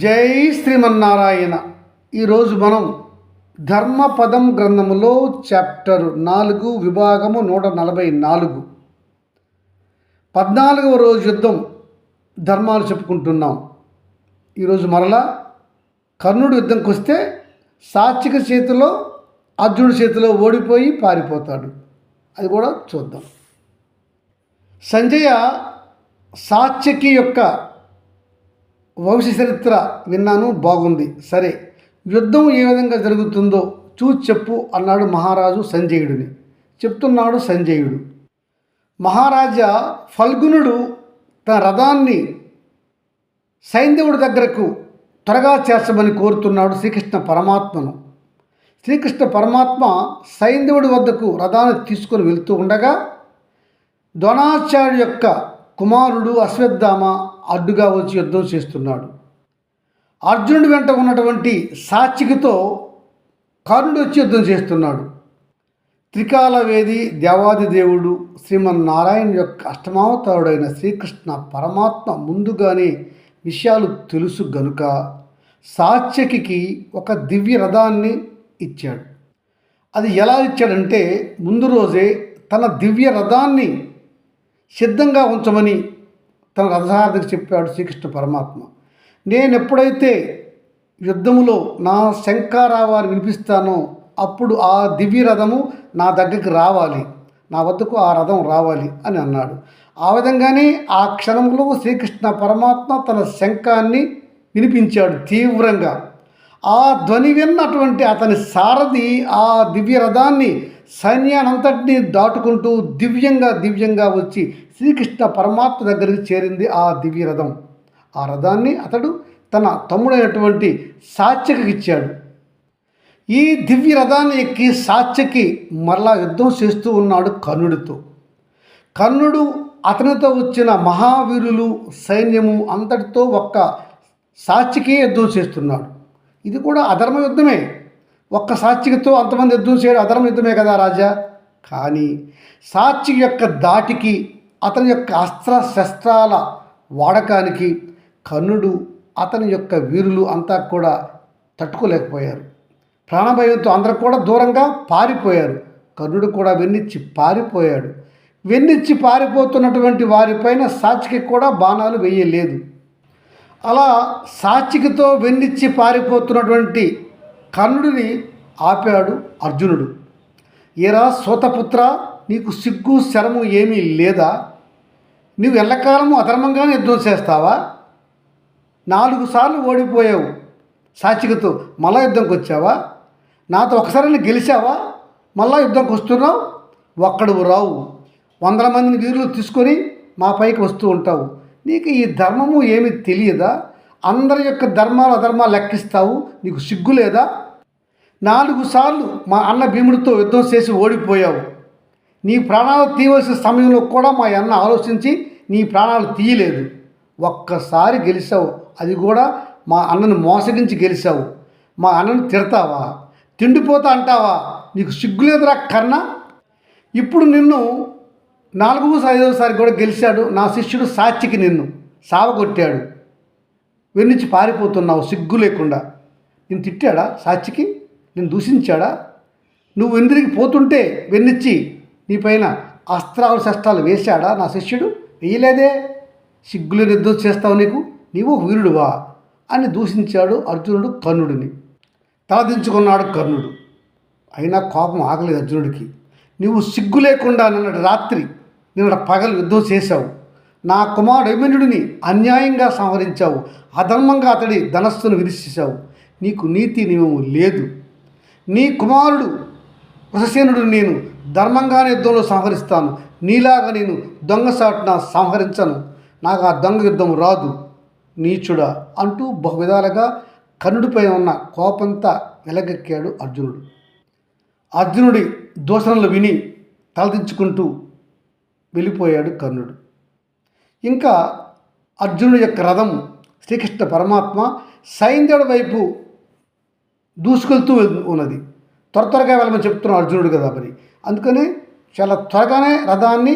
జై శ్రీమన్నారాయణ. ఈరోజు మనం ధర్మపదం గ్రంథములో చాప్టర్ 4 విభాగము 144 14వ రోజు యుద్ధం ధర్మాలు చెప్పుకుంటున్నాం. ఈరోజు మరలా కర్ణుడు యుద్ధంకి వస్తే సాత్విక చేతిలో అర్జునుడి చేతిలో ఓడిపోయి పారిపోతాడు. అది కూడా చూద్దాం. సంజయ సాత్యకి యొక్క వంశ చరిత్ర విన్నాను, బాగుంది. సరే, యుద్ధం ఏ విధంగా జరుగుతుందో చూసి చెప్పు అన్నాడు మహారాజు సంజయుడిని. చెప్తున్నాడు సంజయుడు. మహారాజా ఫల్గునుడు తన రథాన్ని సైంధవుడి దగ్గరకు త్వరగా చేర్చమని కోరుతున్నాడు శ్రీకృష్ణ పరమాత్మను. శ్రీకృష్ణ పరమాత్మ సైంధవుడి వద్దకు రథాన్ని తీసుకొని వెళ్తూ ఉండగా ద్రోణాచార్యుడి యొక్క కుమారుడు అశ్వత్థామ అడ్డుగా వచ్చి యుద్ధం చేస్తున్నాడు. అర్జునుడి వెంట ఉన్నటువంటి సాత్వికితో కర్ణుడు వచ్చి యుద్ధం చేస్తున్నాడు. త్రికాలవేది దేవాది దేవుడు శ్రీమన్నారాయణ యొక్క అష్టమావతారుడైన శ్రీకృష్ణ పరమాత్మ ముందుగానే విషయాలు తెలుసు గనుక సాత్యకి ఒక దివ్య రథాన్ని ఇచ్చాడు. అది ఎలా ఇచ్చాడంటే, ముందు రోజే తన దివ్య రథాన్ని సిద్ధంగా ఉంచమని తన రథసారథికి చెప్పాడు శ్రీకృష్ణ పరమాత్మ. నేను ఎప్పుడైతే యుద్ధములో నా శంఖారావాన్ని వినిపిస్తానో అప్పుడు ఆ దివ్య రథము నా దగ్గరికి రావాలి, నా వద్దకు ఆ రథం రావాలి అని అన్నాడు. ఆ విధంగానే ఆ క్షణంలో శ్రీకృష్ణ పరమాత్మ తన శంఖాన్ని వినిపించాడు తీవ్రంగా. ఆ ధ్వని విన్నటువంటి అతని సారథి ఆ దివ్య రథాన్ని సైన్యానంతటినీ దాటుకుంటూ దివ్యంగా వచ్చి శ్రీకృష్ణ పరమాత్మ దగ్గరికి చేరింది ఆ దివ్య రథం. ఆ రథాన్ని అతడు తన తమ్ముడైనటువంటి సాత్యకి ఇచ్చాడు. ఈ దివ్య రథాన్ని ఎక్కి సాత్యకి మరలా యుద్ధం చేస్తూ ఉన్నాడు కర్ణుడితో. కర్ణుడు అతనితో వచ్చిన మహావీరులు సైన్యము అంతటితో ఒక్క సాత్యకే యుద్ధం చేస్తున్నాడు. ఇది కూడా అధర్మ యుద్ధమే. ఒక్క సాత్వికతో అంతమంది యుద్ధం చేయడం అధర్మ యుద్ధమే కదా రాజా. కానీ సాత్విక యొక్క దాటికి, అతని యొక్క అస్త్ర శస్త్రాల వాడకానికి కర్ణుడు అతని యొక్క వీరులు అంతా కూడా తట్టుకోలేకపోయారు. ప్రాణభయంతో అందరూ కూడా దూరంగా పారిపోయారు. కర్ణుడు కూడా వెన్నిచ్చి పారిపోయాడు. వెన్నిచ్చి పారిపోతున్నటువంటి వారిపైన సాత్వికి కూడా బాణాలు వేయలేదు. అలా సాత్వికతో వెన్నిచ్చి పారిపోతున్నటువంటి కర్ణుడిని ఆపాడు అర్జునుడు. ఏరా సోతపుత్ర, నీకు సిగ్గు శరము ఏమీ లేదా? నువ్వు ఎల్లకాలము అధర్మంగానే యుద్ధం చేస్తావా? 4 సార్లు ఓడిపోయావు సాత్వికతో, మళ్ళా యుద్ధంకి వచ్చావా? నాతో ఒకసారి గెలిచావా? మళ్ళా యుద్ధంకి వస్తున్నావు? ఒక్కడువు రావు, 100 మందిని వీరులు తీసుకొని మా పైకి వస్తూ ఉంటావు. నీకు ఈ ధర్మము ఏమీ తెలియదా? అందరి యొక్క ధర్మాలు అధర్మాలు లెక్కిస్తావు. నీకు సిగ్గు లేదా? 4 సార్లు మా అన్న భీముడితో యుద్ధం చేసి ఓడిపోయావు. నీ ప్రాణాలు తీయవలసిన సమయంలో కూడా మా అన్న ఆలోచించి నీ ప్రాణాలు తీయలేదు. ఒక్కసారి గెలిచావు, అది కూడా మా అన్నను మోసగించి గెలిచావు. మా అన్నను తిడతావా? తిండిపోతా అంటావా? నీకు సిగ్గులేదురా కర్ణ? ఇప్పుడు నిన్ను 4వ-5వసారి కూడా గెలిచాడు నా శిష్యుడు సాత్యకి, నిన్ను సావగొట్టాడు. వెన్నిచ్చి పారిపోతున్నావు సిగ్గు లేకుండా. నేను తిట్టాడా సాత్యకి? నేను దూషించాడా? నువ్వు వెందిరికి పోతుంటే వెన్నిచ్చి నీపైన అస్త్రాలు శస్త్రాలు వేశాడా నా శిష్యుడు? వేయలేదే. సిగ్గులు యుద్ధం చేస్తావు, నీవు వీరుడువా అని దూషించాడు అర్జునుడు కర్ణుడిని. తలదించుకున్నాడు కర్ణుడు. అయినా కోపం ఆగలేదు అర్జునుడికి. నువ్వు సిగ్గు లేకుండా నిన్నటి రాత్రి నిన్నటి పగలు యుద్ధం చేశావు. నా కుమారుడు అభిమన్యుడిని అన్యాయంగా సంహరించావు. అధర్మంగా అతడి ధనస్సును విరిచేశావు. నీకు నీతి నియమము లేదు. నీ కుమారుడు వృషసేనుడు నేను ధర్మంగానే యుద్ధంలో సంహరిస్తాను. నీలాగా నేను దొంగసాటున సంహరించను. నాకు ఆ దొంగ యుద్ధం రాదు నీచుడా అంటూ బహువిధాలుగా కర్ణుడిపై ఉన్న కోపంతా వెలగెక్కాడు అర్జునుడు. అర్జునుడి దూషణలు విని తలదించుకుంటూ వెళ్ళిపోయాడు కర్ణుడు. ఇంకా అర్జునుడి యొక్క రథం శ్రీకృష్ణ పరమాత్మ సైంధవుడి వైపు దూసుకెళ్తూ ఉన్నది. త్వరగా వెళ్ళమని చెప్తున్నాడు అర్జునుడు కదా మరి. అందుకని చాలా త్వరగానే రథాన్ని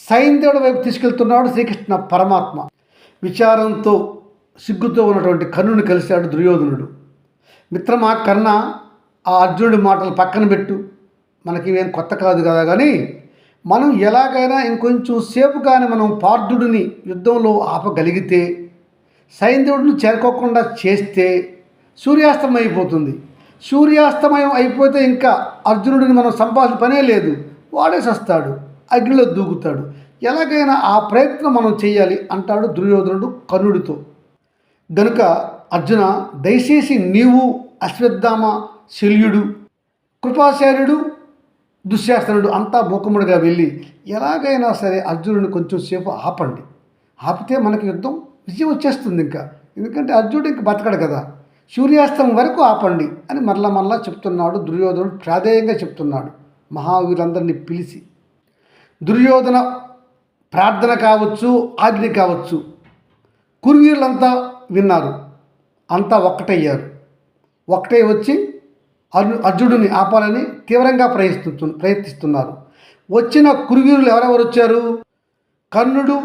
సైంధవుడి వైపు తీసుకెళ్తున్నాడు శ్రీకృష్ణ పరమాత్మ. విచారంతో సిగ్గుతో ఉన్నటువంటి కర్ణుని కలిశాడు దుర్యోధనుడు. మిత్రమా కర్ణ, ఆ అర్జునుడి మాటలు పక్కన పెట్టు, మనకి ఇవేం కొత్త కాదు కదా, కానీ మనం ఎలాగైనా ఇంకొంచెం సేపు కానీ మనం పార్థుడిని యుద్ధంలో ఆపగలిగితే, సైంధవుడిని చేరుకోకుండా చేస్తే సూర్యాస్తమయం అయిపోతుంది. సూర్యాస్తమయం అయిపోతే ఇంకా అర్జునుడిని మనం సంపాదించిన పనే లేదు, వాడే సస్తాడు, అగ్నిలో దూకుతాడు. ఎలాగైనా ఆ ప్రయత్నం మనం చేయాలి అంటాడు దుర్యోధనుడు కర్ణుడితో. గనుక అర్జున, దయచేసి నీవు, అశ్వత్థామ, శల్యుడు, కృపాచార్యుడు, దుశ్శాసనుడు అంతా మూకుముడిగా వెళ్ళి ఎలాగైనా సరే అర్జునుడిని కొంచెం సేపు ఆపండి. ఆపితే మనకి యుద్ధం విజయం వచ్చేస్తుంది ఇంకా. ఎందుకంటే అర్జునుడు ఇంక బతకడు కదా, సూర్యాస్తం వరకు ఆపండి అని మరలా చెప్తున్నాడు దుర్యోధనుడు. ప్రాధేయంగా చెప్తున్నాడు మహావీరులందరినీ పిలిచి. దుర్యోధన ప్రార్థన కావచ్చు, ఆజ్ఞ కావచ్చు, కురువీరులంతా విన్నారు. అంతా ఒక్కటయ్యారు. ఒక్కటే వచ్చి అర్జునుడిని ఆపాలని తీవ్రంగా ప్రయత్నిస్తున్నారు. వచ్చిన కురువీరులు ఎవరెవరు వచ్చారు? కర్ణుడు,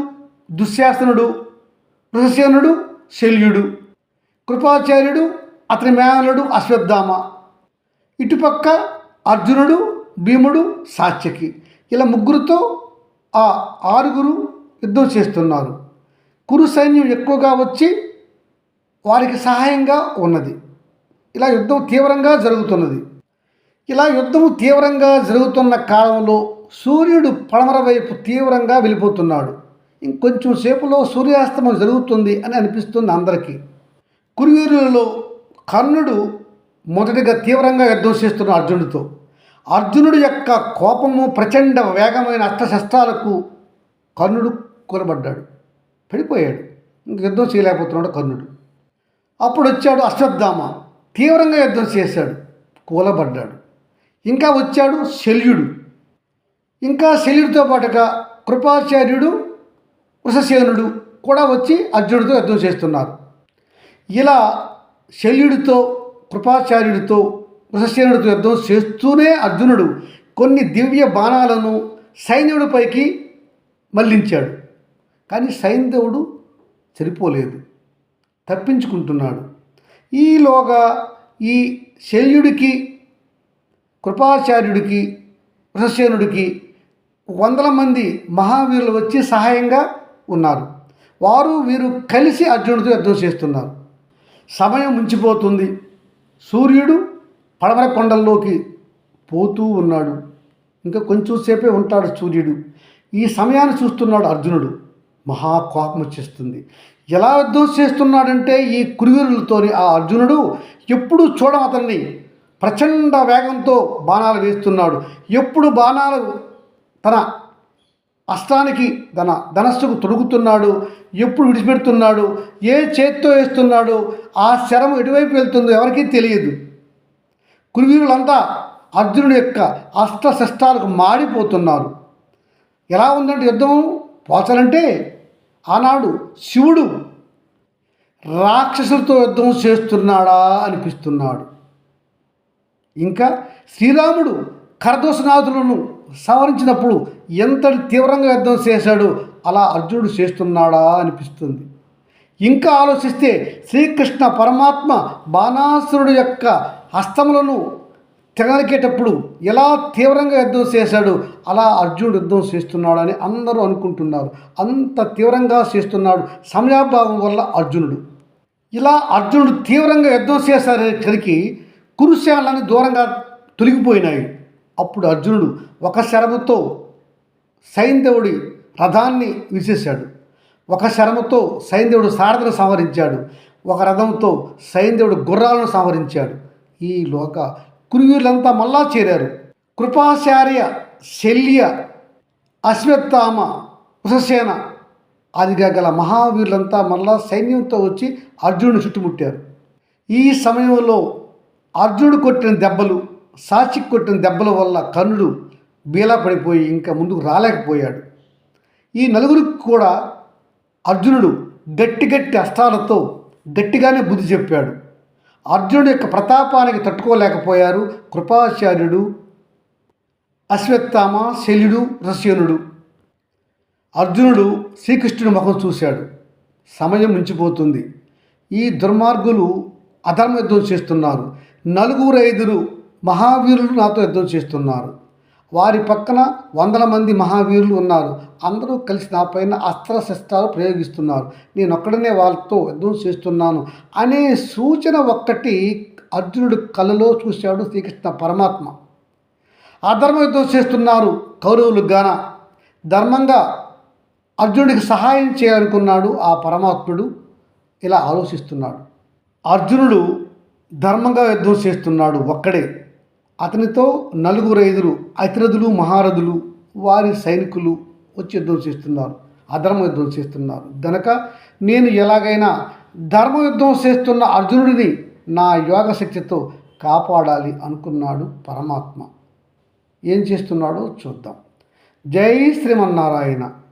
దుశ్శాసనుడు, వృషసేనుడు, శల్యుడు, కృపాచార్యుడు, అతని మేనలుడు అశ్వత్థామ, ఇటుపక్క అర్జునుడు, భీముడు, సాత్యకి. ఇలా ముగ్గురుతో ఆ 6 యుద్ధం చేస్తున్నారు. కురు సైన్యం ఎక్కువగా వచ్చి వారికి సహాయంగా ఉన్నది. ఇలా యుద్ధం తీవ్రంగా జరుగుతున్నది. ఇలా యుద్ధం తీవ్రంగా జరుగుతున్న కాలంలో సూర్యుడు పడమర వైపు తీవ్రంగా వెళ్ళిపోతున్నాడు. ఇంకొంచెం సేపులో సూర్యాస్తమం జరుగుతుంది అని అనిపిస్తుంది అందరికీ. కురువీరులలో కర్ణుడు మొదటిగా తీవ్రంగా యుద్ధం చేస్తున్న అర్జునుడితో. అర్జునుడి యొక్క కోపము, ప్రచండ వేగమైన అస్త్రశస్త్రాలకు కర్ణుడు కూలబడ్డాడు, పడిపోయాడు. ఇంక యుద్ధం చేయలేకపోతున్నాడు కర్ణుడు. అప్పుడు వచ్చాడు అశ్వత్థామ, తీవ్రంగా యుద్ధం చేశాడు, కూలబడ్డాడు. ఇంకా వచ్చాడు శల్యుడు. ఇంకా శల్యుడితో పాటుగా కృపాచార్యుడు, వృషసేనుడు కూడా వచ్చి అర్జునుడితో యుద్ధం చేస్తున్నారు. ఇలా శల్యుడితో, కృపాచార్యుడితో, వృషసేనుడితో యుద్ధం చేస్తూనే అర్జునుడు కొన్ని దివ్య బాణాలను సైంధవుడిపైకి మళ్లించాడు. కానీ సైంధవుడు చనిపోలేదు, తప్పించుకుంటున్నాడు. ఈలోగా ఈ శల్యుడికి, కృపాచార్యుడికి, వృషసేనుడికి 100 మంది మహావీరులు వచ్చి సహాయంగా ఉన్నారు. వీరు కలిసి అర్జునుడితో యుద్ధం చేస్తున్నారు. సమయం ముంచిపోతుంది. సూర్యుడు పడమర కొండల్లోకి పోతూ ఉన్నాడు. ఇంకా కొంచెం సేపే ఉంటాడు సూర్యుడు. ఈ సమయాన్ని చూస్తున్నాడు అర్జునుడు. మహా కోపం వచ్చేస్తుంది. ఎలా యుద్ధం చేస్తున్నాడంటే ఈ కురువీరులతోని ఆ అర్జునుడు ఎప్పుడు అతన్ని ప్రచండ వేగంతో బాణాలు వేస్తున్నాడు. ఎప్పుడు బాణాలు తన అస్త్రానికి, తన ధనస్సుకు తొడుగుతున్నాడు, ఎప్పుడు విడిచిపెడుతున్నాడు, ఏ చేత్తో వేస్తున్నాడు, ఆ శరం ఎటువైపు వెళ్తుందో ఎవరికీ తెలియదు. కురువీరులంతా అర్జునుడి యొక్క అస్త్రశస్త్రాలకు మాడిపోతున్నారు. ఎలా ఉందంటే యుద్ధం పోచాలంటే, ఆనాడు శివుడు రాక్షసులతో యుద్ధం చేస్తున్నాడా అనిపిస్తున్నాడు. ఇంకా శ్రీరాముడు కరదోషనాథులను సంహరించినప్పుడు ఎంతటి తీవ్రంగా యుద్ధం చేశాడు, అలా అర్జునుడు చేస్తున్నాడా అనిపిస్తుంది. ఇంకా ఆలోచిస్తే శ్రీకృష్ణ పరమాత్మ బాణాసురుడు యొక్క హస్తములను తెగనరికేటప్పుడు ఎలా తీవ్రంగా యుద్ధం చేశాడు, అలా అర్జునుడు యుద్ధం చేస్తున్నాడని అందరూ అనుకుంటున్నారు. అంత తీవ్రంగా చేస్తున్నాడు సమయాభావం వల్ల అర్జునుడు. ఇలా అర్జునుడు తీవ్రంగా యుద్ధం చేసేసరికి కురుసేనలన్నీ దూరంగా తొలగిపోయినాయి. అప్పుడు అర్జునుడు ఒక శరముతో సైంధవుడి రథాన్ని విసిరేశాడు. ఒక శరముతో సైంధవుడు సారథిని సంహరించాడు. ఒక రథంతో సైంధవుడు గుర్రాలను సంహరించాడు. ఈలోగా కురువీరులంతా మళ్ళా చేరారు. కృపాచార్య, శల్య, అశ్వత్థామ, వృషసేన ఆదిగా గల మహావీరులంతా మళ్ళా సైన్యంతో వచ్చి అర్జునుడిని చుట్టుముట్టారు. ఈ సమయంలో అర్జునుడు కొట్టిన దెబ్బలు, సాచికి కొట్టిన దెబ్బల వల్ల కర్ణుడు బీలా పడిపోయి ఇంకా ముందుకు రాలేకపోయాడు. ఈ నలుగురికి కూడా అర్జునుడు గట్టి అస్త్రాలతో గట్టిగానే బుద్ధి చెప్పాడు. అర్జునుడి యొక్క ప్రతాపానికి తట్టుకోలేకపోయారు కృపాచార్యుడు, అశ్వత్థామ, శల్యుడు, వృషసేనుడు. అర్జునుడు శ్రీకృష్ణుడి ముఖం చూశాడు. సమయం మించిపోతుంది. ఈ దుర్మార్గులు అధర్మ యుద్ధం చేస్తున్నారు. 4-5 మహావీరులు నాతో యుద్ధం చేస్తున్నారు. వారి పక్కన 100 మంది మహావీరులు ఉన్నారు. అందరూ కలిసి నా పైన అస్త్రశస్త్రాలు ప్రయోగిస్తున్నారు. నేను ఒక్కడనే వాళ్ళతో యుద్ధం చేస్తున్నాను అనే సూచన ఒక్కటి అర్జునుడు కళ్ళలో చూశాడు శ్రీకృష్ణ పరమాత్మ. అధర్మ యుద్ధం చేస్తున్నారు కౌరవులు గాన. ధర్మంగా అర్జునుడికి సహాయం చేయాలనుకున్నాడు ఆ పరమాత్ముడు. ఇలా ఆలోచిస్తున్నాడు. అర్జునుడు ధర్మంగా యుద్ధం చేస్తున్నాడు ఒక్కడే. అతనితో 4-5 అతిరథులు మహారథులు వారి సైనికులు వచ్చి యుద్ధం చేస్తున్నారు. అధర్మ యుద్ధం చేస్తున్నారు గనక నేను ఎలాగైనా ధర్మ యుద్ధం చేస్తున్న అర్జునుడిని నా యోగశక్తితో కాపాడాలి అనుకున్నాడు పరమాత్మ. ఏం చేస్తున్నాడో చూద్దాం. జై శ్రీమన్నారాయణ.